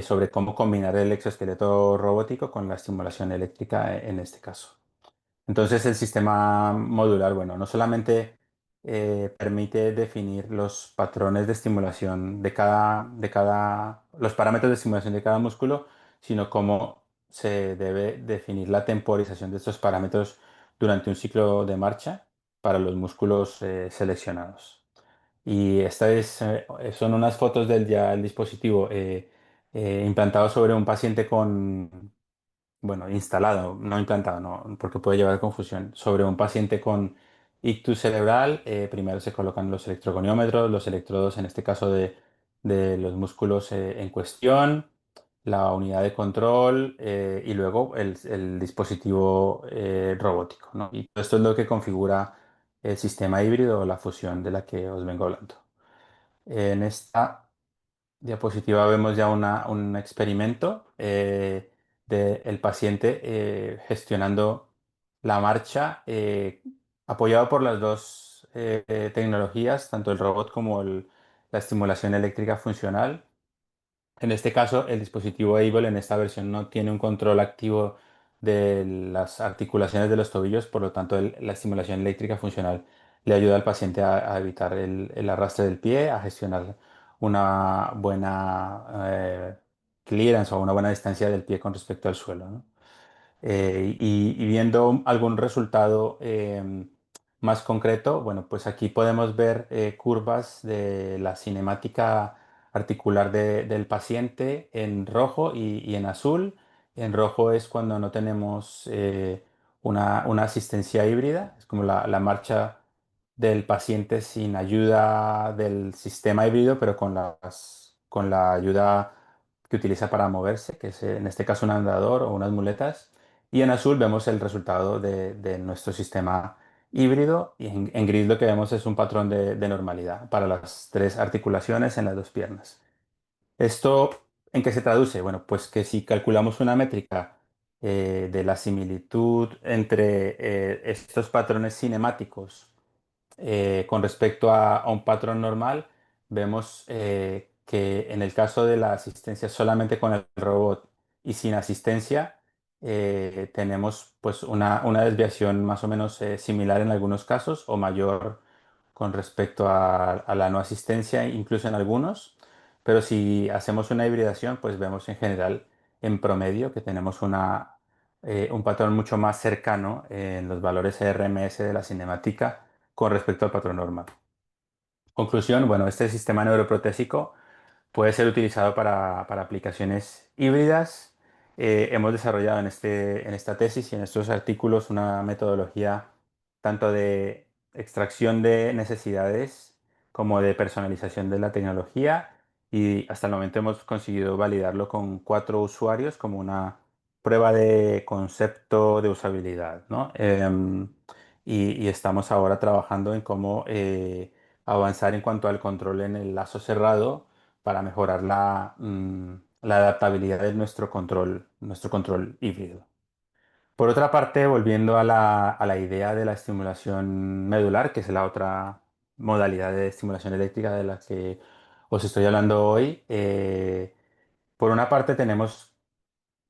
sobre cómo combinar el exoesqueleto robótico con la estimulación eléctrica en este caso. Entonces el sistema modular, bueno, no solamente permite definir los patrones de estimulación los parámetros de estimulación de cada músculo, sino cómo se debe definir la temporización de estos parámetros durante un ciclo de marcha para los músculos seleccionados. Y son unas fotos del ya el dispositivo implantado sobre un paciente bueno, instalado, no implantado, no, porque puede llevar a confusión, sobre un paciente con ictus cerebral. Primero se colocan los electrogoniómetros, los electrodos en este caso de los músculos en cuestión, la unidad de control y luego el dispositivo robótico, ¿no? Y todo esto es lo que configura el sistema híbrido o la fusión de la que os vengo hablando. En esta diapositiva vemos ya un experimento del paciente gestionando la marcha, apoyado por las dos tecnologías, tanto el robot como la estimulación eléctrica funcional. En este caso, el dispositivo Able en esta versión no tiene un control activo de las articulaciones de los tobillos, por lo tanto, la estimulación eléctrica funcional le ayuda al paciente a evitar el arrastre del pie, a gestionar una buena clearance o una buena distancia del pie con respecto al suelo, ¿no? Y viendo algún resultado más concreto, bueno, pues aquí podemos ver curvas de la cinemática articular del paciente en rojo y en azul. En rojo es cuando no tenemos una asistencia híbrida, es como la marcha del paciente sin ayuda del sistema híbrido, pero con la ayuda que utiliza para moverse, que es en este caso un andador o unas muletas. Y en azul vemos el resultado de nuestro sistema híbrido y en gris lo que vemos es un patrón de normalidad para las tres articulaciones en las dos piernas. ¿Esto en qué se traduce? Bueno, pues que si calculamos una métrica de la similitud entre estos patrones cinemáticos con respecto a un patrón normal, vemos que en el caso de la asistencia solamente con el robot y sin asistencia, tenemos pues una desviación más o menos similar en algunos casos o mayor con respecto a la no asistencia, incluso en algunos. Pero si hacemos una hibridación, pues vemos en general, en promedio, que tenemos un patrón mucho más cercano en los valores RMS de la cinemática con respecto al patrón normal. Conclusión, bueno, este sistema neuroprotésico puede ser utilizado para aplicaciones híbridas. Hemos desarrollado en esta tesis y en estos artículos una metodología tanto de extracción de necesidades como de personalización de la tecnología y hasta el momento hemos conseguido validarlo con 4 usuarios como una prueba de concepto de usabilidad, ¿no? Y estamos ahora trabajando en cómo avanzar en cuanto al control en el lazo cerrado para mejorar la adaptabilidad de nuestro control híbrido. Por otra parte, volviendo a la idea de la estimulación medular, que es la otra modalidad de estimulación eléctrica de la que os estoy hablando hoy, por una parte tenemos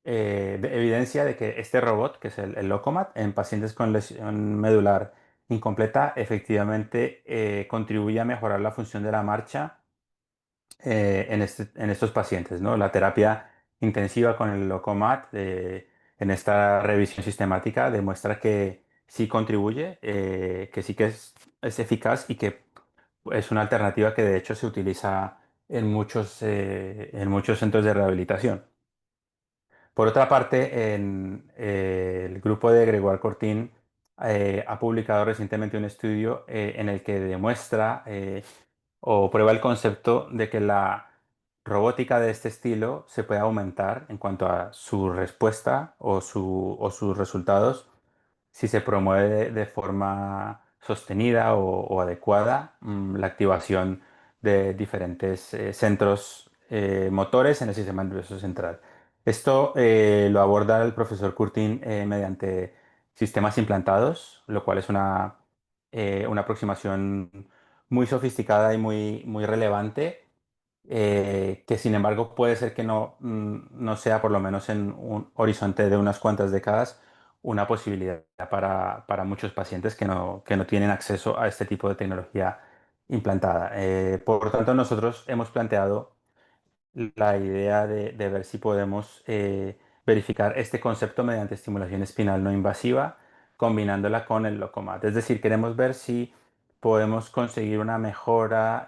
evidencia de que este robot, que es el Locomat, en pacientes con lesión medular incompleta, efectivamente contribuye a mejorar la función de la marcha en estos pacientes, ¿no? La terapia intensiva con el Locomat en esta revisión sistemática demuestra que sí contribuye, que sí que es eficaz y que es una alternativa que de hecho se utiliza en muchos centros de rehabilitación. Por otra parte, el grupo de Gregoire Cortin ha publicado recientemente un estudio en el que demuestra o prueba el concepto de que la robótica de este estilo se puede aumentar en cuanto a su respuesta o sus resultados si se promueve de forma sostenida o adecuada la activación de diferentes centros motores en el sistema nervioso central. Esto lo aborda el profesor Curtin mediante sistemas implantados, lo cual es una aproximación muy sofisticada y muy relevante que sin embargo puede ser que no sea, por lo menos en un horizonte de unas cuantas décadas, una posibilidad para muchos pacientes que no tienen acceso a este tipo de tecnología implantada. Por lo tanto, nosotros hemos planteado la idea de ver si podemos verificar este concepto mediante estimulación espinal no invasiva, combinándola con el Locomat. Es decir, queremos ver si podemos conseguir una mejora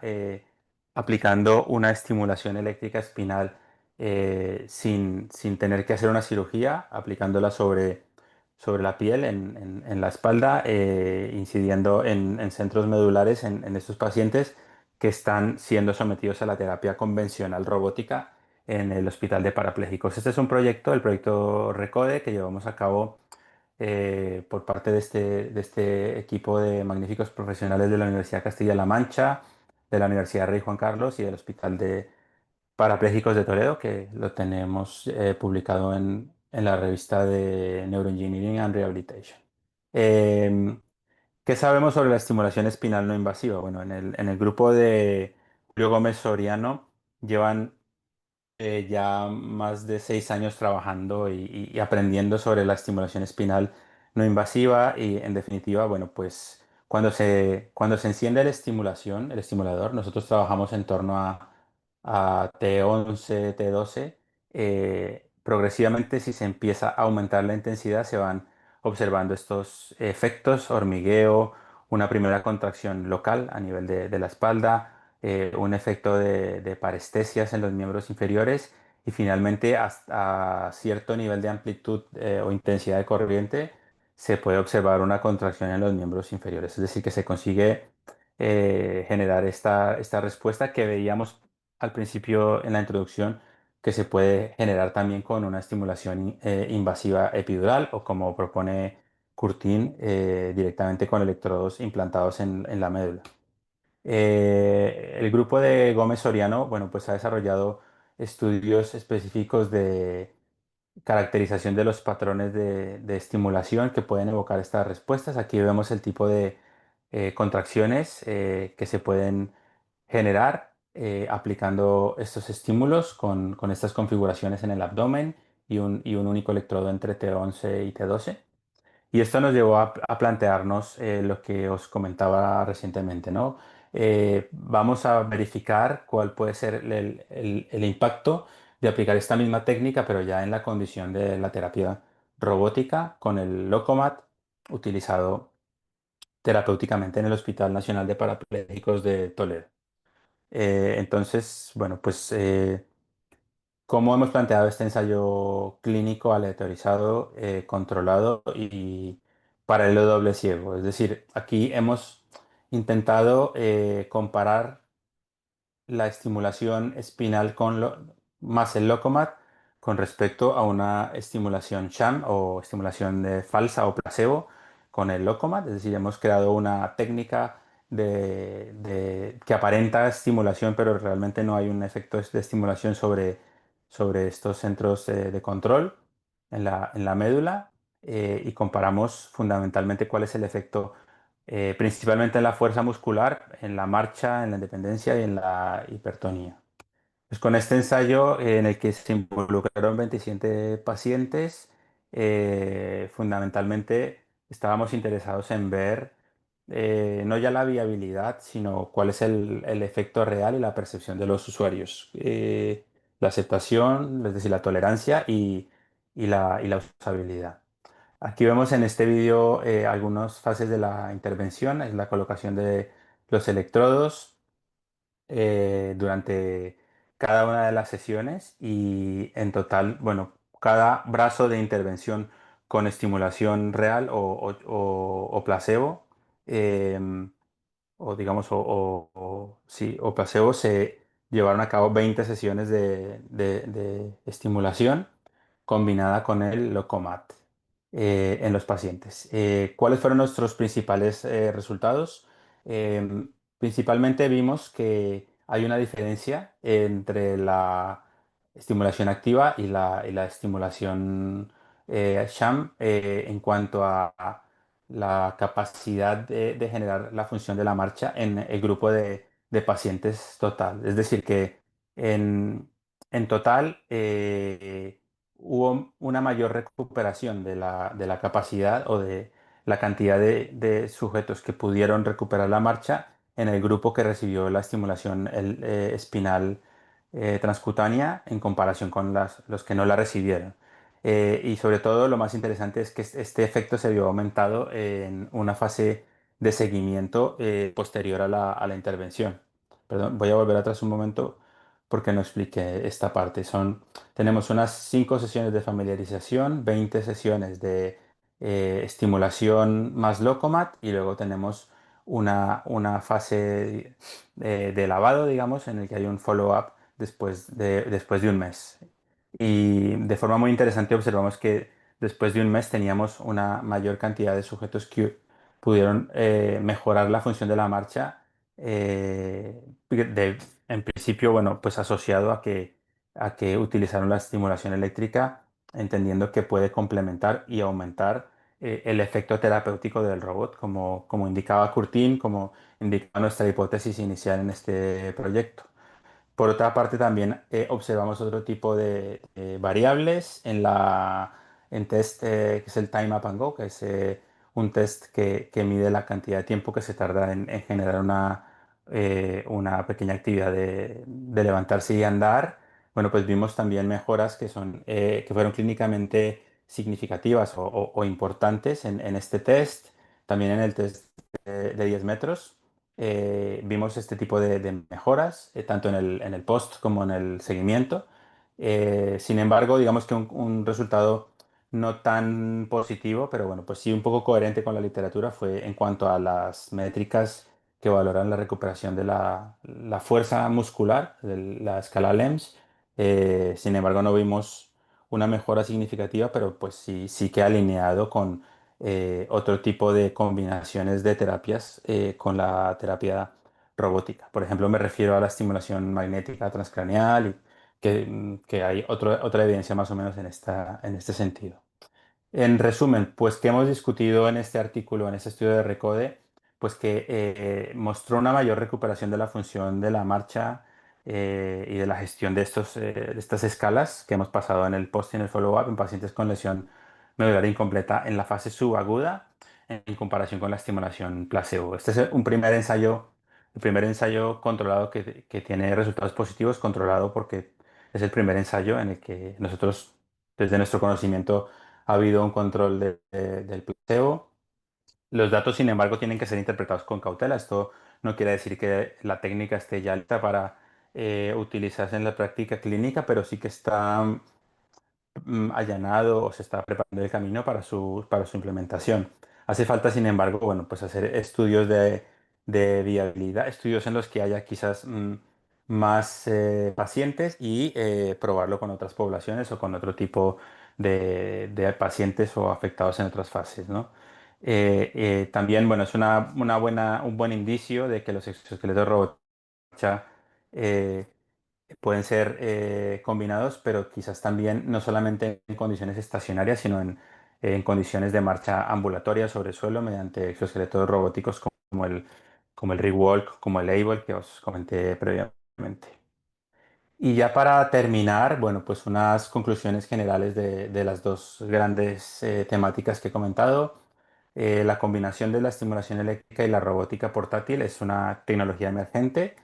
aplicando una estimulación eléctrica espinal sin tener que hacer una cirugía, aplicándola sobre la piel, en la espalda, incidiendo en centros medulares en estos pacientes que están siendo sometidos a la terapia convencional robótica en el Hospital de Parapléjicos. Este es un proyecto, el proyecto RECODE, que llevamos a cabo por parte de este equipo de magníficos profesionales de la Universidad Castilla-La Mancha, de la Universidad Rey Juan Carlos y del Hospital de Parapléjicos de Toledo, que lo tenemos publicado en la revista de Neuroengineering and Rehabilitation. Em, ¿Qué sabemos sobre la estimulación espinal no invasiva? Bueno, en el grupo Julio Gómez Soriano llevan ya más de 6 años trabajando y aprendiendo sobre la estimulación espinal no invasiva y en definitiva, bueno, pues cuando se enciende la estimulación, el estimulador, nosotros trabajamos en torno a T11, T12. Progresivamente, si se empieza a aumentar la intensidad, se van observando estos efectos, hormigueo, una primera contracción local a nivel de la espalda, un efecto de parestesias en los miembros inferiores y finalmente hasta cierto nivel de amplitud o intensidad de corriente se puede observar una contracción en los miembros inferiores. Es decir, que se consigue generar esta respuesta que veíamos al principio en la introducción, que se puede generar también con una estimulación invasiva epidural o como propone Curtin, directamente con electrodos implantados en la médula. El grupo de Gómez Soriano, bueno, pues ha desarrollado estudios específicos de caracterización de los patrones de estimulación que pueden evocar estas respuestas. Aquí vemos el tipo de contracciones que se pueden generar aplicando estos estímulos con estas configuraciones en el abdomen y un único electrodo entre T11 y T12. Y esto nos llevó a plantearnos lo que os comentaba recientemente, ¿no? Vamos a verificar cuál puede ser el impacto de aplicar esta misma técnica, pero ya en la condición de la terapia robótica con el Locomat utilizado terapéuticamente en el Hospital Nacional de Parapléjicos de Toledo. Entonces, bueno, pues cómo hemos planteado este ensayo clínico aleatorizado, controlado y paralelo doble ciego. Es decir, aquí hemos intentado comparar la estimulación espinal más el Locomat con respecto a una estimulación sham o estimulación falsa o placebo con el Locomat. Es decir, hemos creado una técnica que aparenta estimulación, pero realmente no hay un efecto de estimulación sobre estos centros de control en la médula, y comparamos fundamentalmente cuál es el efecto principalmente en la fuerza muscular, en la marcha, en la independencia y en la hipertonía. Pues con este ensayo en el que se involucraron 27 pacientes, fundamentalmente estábamos interesados en ver no ya la viabilidad, sino cuál es el efecto real y la percepción de los usuarios. La aceptación, es decir, la tolerancia y la usabilidad. Aquí vemos en este vídeo algunas fases de la intervención, es la colocación de los electrodos durante cada una de las sesiones y en total, bueno, cada brazo de intervención con estimulación real o placebo, em, o digamos, sí, o placebo, se llevaron a cabo 20 sesiones de estimulación combinada con el Locomat en los pacientes. ¿Cuáles fueron nuestros principales resultados? Principalmente vimos que hay una diferencia entre la estimulación activa y la estimulación sham en cuanto a la capacidad de generar la función de la marcha en el grupo de pacientes total. Es decir, que en total hubo una mayor recuperación de la capacidad o de la cantidad de sujetos que pudieron recuperar la marcha en el grupo que recibió la estimulación espinal transcutánea en comparación con los que no la recibieron. Y sobre todo lo más interesante es que este efecto se vio aumentado en una fase de seguimiento posterior a la intervención. Perdón, voy a volver atrás un momento porque no expliqué esta parte. Tenemos unas 5 sesiones de familiarización, 20 sesiones de estimulación más Locomat y luego tenemos una fase de lavado, digamos, en el que hay un follow-up después de un mes. Y de forma muy interesante observamos que después de un mes teníamos una mayor cantidad de sujetos que pudieron mejorar la función de la marcha, en principio, bueno, pues asociado a que utilizaron la estimulación eléctrica, entendiendo que puede complementar y aumentar el efecto terapéutico del robot, como indicaba Curtin, como indicaba nuestra hipótesis inicial en este proyecto. Por otra parte, también observamos otro tipo de variables en test que es el Time Up and Go, que es un test que mide la cantidad de tiempo que se tarda en generar una pequeña actividad de levantarse y andar. Bueno, pues vimos también mejoras que fueron clínicamente significativas o importantes en este test, también en el test de 10 metros. Vimos este tipo de mejoras, tanto en el post como en el seguimiento. Sin embargo, digamos que un resultado no tan positivo, pero bueno, pues sí un poco coherente con la literatura fue en cuanto a las métricas que valoran la recuperación de la fuerza muscular, de la escala LEMS. Sin embargo, no vimos una mejora significativa, pero pues sí que alineado con otro tipo de combinaciones de terapias con la terapia robótica. Por ejemplo, me refiero a la estimulación magnética transcraneal y que hay otra evidencia más o menos en este sentido. En resumen, pues que hemos discutido en este artículo, en este estudio de RECODE, pues que mostró una mayor recuperación de la función de la marcha y de la gestión de estas escalas que hemos pasado en el post y en el follow-up en pacientes con lesión medular incompleta en la fase subaguda en comparación con la estimulación placebo. Este es un primer ensayo, el primer ensayo controlado que tiene resultados positivos, controlado porque es el primer ensayo en el que nosotros, desde nuestro conocimiento, ha habido un control del placebo. Los datos, sin embargo, tienen que ser interpretados con cautela. Esto no quiere decir que la técnica esté ya lista para utilizarse en la práctica clínica, pero sí que está allanado o se está preparando el camino para su implementación. Hace falta, sin embargo, bueno, pues hacer estudios de viabilidad, estudios en los que haya quizás más pacientes y probarlo con otras poblaciones o con otro tipo de pacientes o afectados en otras fases, ¿no? También, bueno, es un buen indicio de que los exoesqueletos robot pueden ser combinados, pero quizás también no solamente en condiciones estacionarias, sino en condiciones de marcha ambulatoria sobre suelo mediante exoesqueletos robóticos como el ReWalk, como el Able que os comenté previamente. Y ya para terminar, bueno, pues unas conclusiones generales de las dos grandes temáticas que he comentado. La combinación de la estimulación eléctrica y la robótica portátil es una tecnología emergente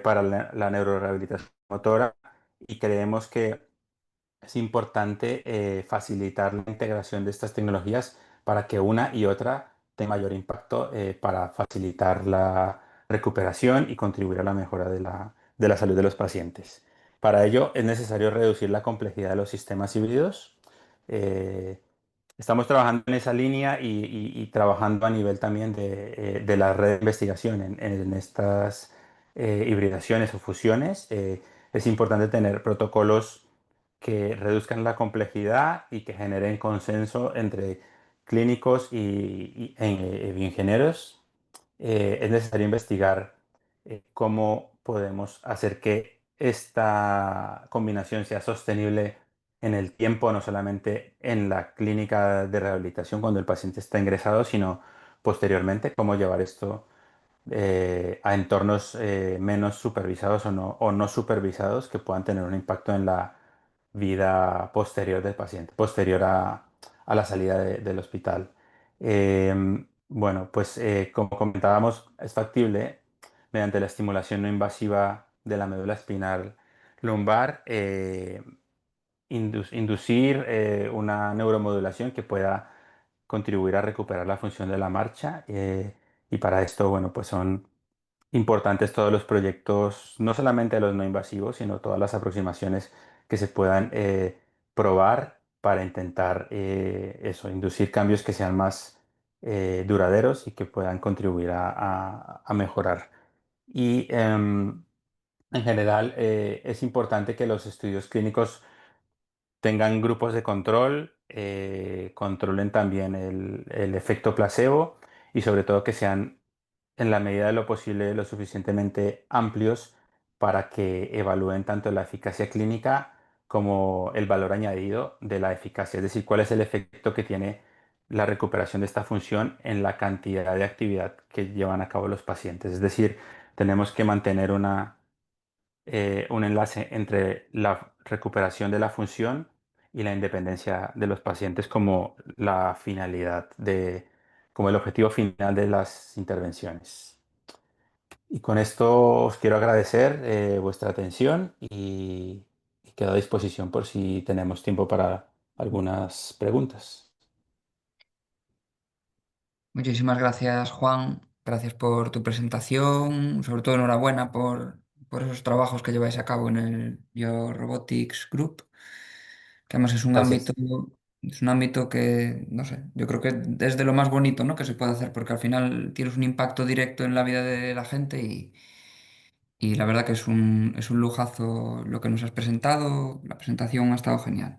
para la neurorehabilitación motora y creemos que es importante facilitar la integración de estas tecnologías para que una y otra tenga mayor impacto para facilitar la recuperación y contribuir a la mejora de la salud de los pacientes. Para ello es necesario reducir la complejidad de los sistemas híbridos. Eh, Estamos trabajando en esa línea y trabajando a nivel también de la red de investigación en estas hibridaciones o fusiones. Es importante tener protocolos que reduzcan la complejidad y que generen consenso entre clínicos y bioingenieros. Es necesario investigar cómo podemos hacer que esta combinación sea sostenible en el tiempo, no solamente en la clínica de rehabilitación cuando el paciente está ingresado, sino posteriormente, cómo llevar esto a entornos menos supervisados o no supervisados que puedan tener un impacto en la vida posterior del paciente, posterior a la salida del hospital. Bueno, pues como comentábamos, es factible mediante la estimulación no invasiva de la médula espinal lumbar inducir una neuromodulación que pueda contribuir a recuperar la función de la marcha y para esto, bueno, pues son importantes todos los proyectos, no solamente los no invasivos, sino todas las aproximaciones que se puedan probar para intentar inducir cambios que sean más duraderos y que puedan contribuir a mejorar. Y en general es importante que los estudios clínicos tengan grupos de control, controlen también el efecto placebo y sobre todo que sean en la medida de lo posible lo suficientemente amplios para que evalúen tanto la eficacia clínica como el valor añadido de la eficacia, es decir, cuál es el efecto que tiene la recuperación de esta función en la cantidad de actividad que llevan a cabo los pacientes. Es decir, tenemos que mantener un enlace entre la recuperación de la función y la independencia de los pacientes como la finalidad como el objetivo final de las intervenciones. Y con esto os quiero agradecer vuestra atención y quedo a disposición por si tenemos tiempo para algunas preguntas. Muchísimas gracias, Juan. Gracias por tu presentación. Sobre todo, enhorabuena por esos trabajos que lleváis a cabo en el Biorobotics Group, que además Gracias. es un ámbito que, no sé, yo creo que es de lo más bonito, ¿no?, que se puede hacer, porque al final tienes un impacto directo en la vida de la gente y la verdad que es un lujazo lo que nos has presentado. La presentación ha estado genial.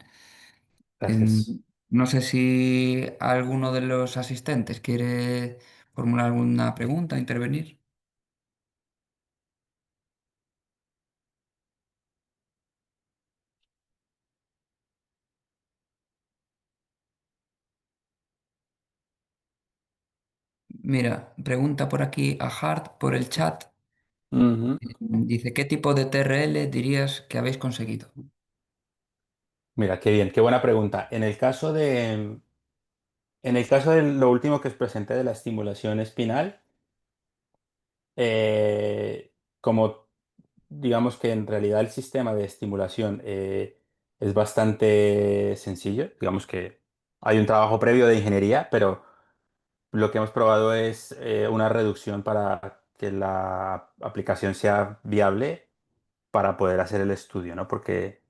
Em, Gracias. no sé si alguno de los asistentes quiere formular alguna pregunta, intervenir. Mira, pregunta por aquí a Hart por el chat. Ujú. Dice, ¿qué tipo de TRL dirías que habéis conseguido? Mira, qué bien, qué buena pregunta. En el caso de lo último que os presenté de la estimulación espinal, como digamos que en realidad el sistema de estimulación es bastante sencillo, digamos que hay un trabajo previo de ingeniería, pero lo que hemos probado es una reducción para que la aplicación sea viable para poder hacer el estudio, ¿no? Porque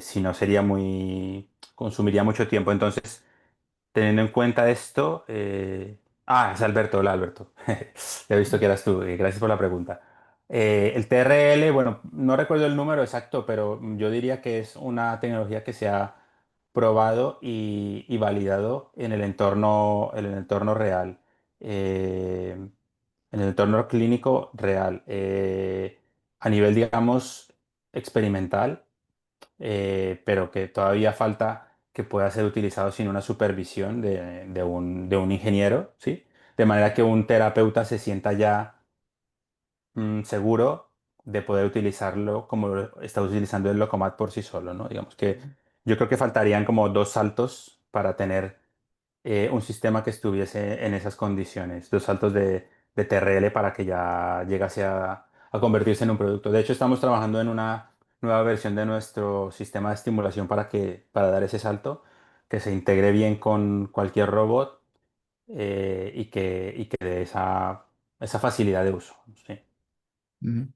si no consumiría mucho tiempo. Entonces, teniendo en cuenta esto, es Alberto, hola Alberto. Ya he visto que eras tú, gracias por la pregunta. El TRL, bueno, no recuerdo el número exacto, pero yo diría que es una tecnología que se ha probado y validado en el entorno real, en el entorno clínico real, a nivel, digamos, experimental, pero que todavía falta que pueda ser utilizado sin una supervisión de un ingeniero, ¿sí? De manera que un terapeuta se sienta ya seguro de poder utilizarlo como lo está utilizando el Locomat por sí solo, ¿no? Digamos que yo creo que faltarían como dos saltos para tener un sistema que estuviese en esas condiciones, dos saltos de TRL para que ya llegase a convertirse en un producto. De hecho, estamos trabajando en una nueva versión de nuestro sistema de estimulación para dar ese salto, que se integre bien con cualquier robot y que dé esa facilidad de uso. Sí, Ujú.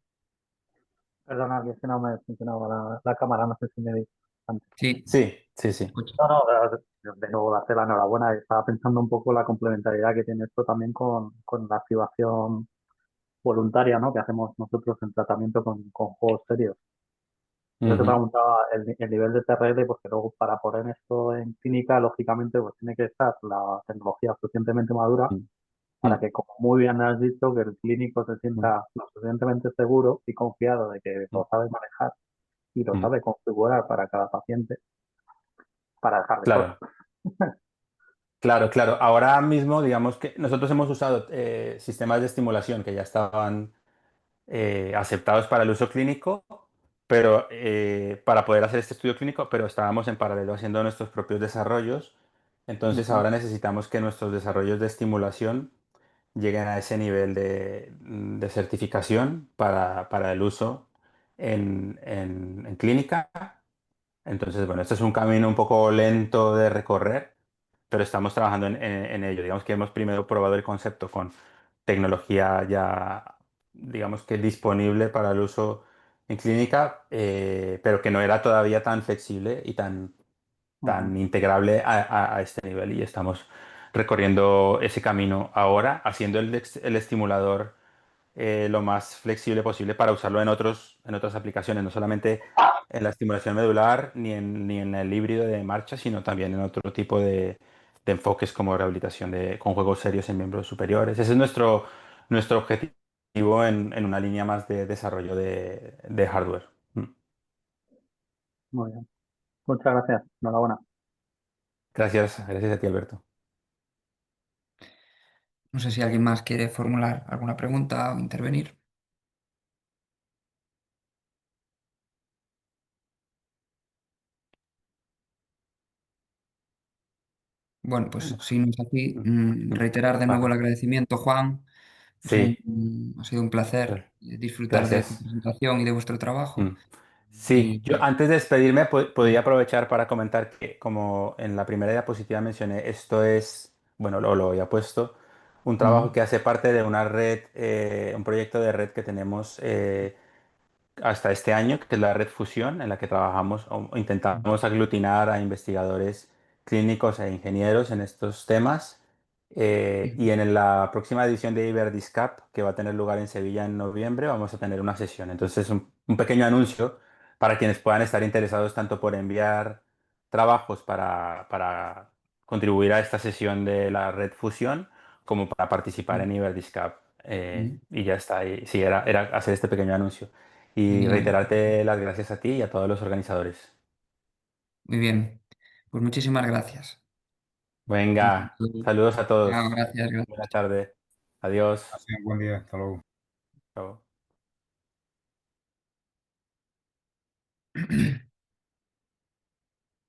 Perdona, que es que no me funcionaba la cámara, no sé si me di antes. Sí, sí, sí, sí. escucho. No, no, de nuevo darte la enhorabuena. Estaba pensando un poco la complementariedad que tiene esto también con la activación voluntaria, ¿no?, que hacemos nosotros en tratamiento con juegos serios. Yo te Ujú, preguntaba el nivel de TRL, porque luego para poner esto en clínica, lógicamente, pues tiene que estar la tecnología suficientemente madura mm, para mm, que, como muy bien has dicho, que el clínico se mm, sienta lo suficientemente seguro y confiado de que mm, lo sabe manejar y lo mm. sabe configurar para cada paciente para dejar de cosas. Claro. Claro, claro. Ahora mismo, digamos que nosotros hemos usado sistemas de estimulación que ya estaban aceptados para el uso clínico, pero para poder hacer este estudio clínico, pero estábamos en paralelo haciendo nuestros propios desarrollos. Entonces Ujú. ahora necesitamos que nuestros desarrollos de estimulación lleguen a ese nivel de certificación para el uso en clínica. Entonces, bueno, este es un camino un poco lento de recorrer, pero estamos trabajando en ello. Digamos que hemos primero probado el concepto con tecnología ya, digamos que disponible para el uso en clínica, pero que no era todavía tan flexible y tan Ujú. integrable a este nivel. Y estamos recorriendo ese camino ahora, haciendo el estimulador lo más flexible posible para usarlo en otras aplicaciones, no solamente en la estimulación medular ni en el híbrido de marcha, sino también en otro tipo de enfoques como rehabilitación con juegos serios en miembros superiores. Ese es nuestro objetivo en una línea más de desarrollo de hardware. Mm. Muy bien. Muchas gracias. Enhorabuena. Gracias a ti, Alberto. No sé si alguien más quiere formular alguna pregunta o intervenir. Bueno, pues Bueno, si no es así, mm, reiterar de nuevo el vale. agradecimiento, Juan. Sí, Ha sido un placer gra- disfrutar de tu gracias. presentación y de vuestro trabajo. Mm. Sí, yo Y antes de despedirme podría aprovechar para comentar que como en la primera diapositiva mencioné, esto es, bueno, lo había puesto, un trabajo mm, que hace parte de una red, un proyecto de red que tenemos hasta este año, que es la Red Fusión, en la que trabajamos o intentamos aglutinar a investigadores clínicos e ingenieros en estos temas. Y en la próxima edición de Iberdiscap, que va a tener lugar en Sevilla en noviembre, vamos a tener una sesión. Entonces, un pequeño anuncio para quienes puedan estar interesados tanto por enviar trabajos para contribuir a esta sesión de la Red Fusión, como para participar en Iberdiscap. mm, Y ya está. Y sí, era hacer este pequeño anuncio. Y genial, reiterarte las gracias a ti y a todos los organizadores. muy bien. Pues muchísimas gracias. Venga, saludos a Chao, todos. gracias, Buena gracias. tarde. Adiós. Gracias, buen día, hasta luego. Chao.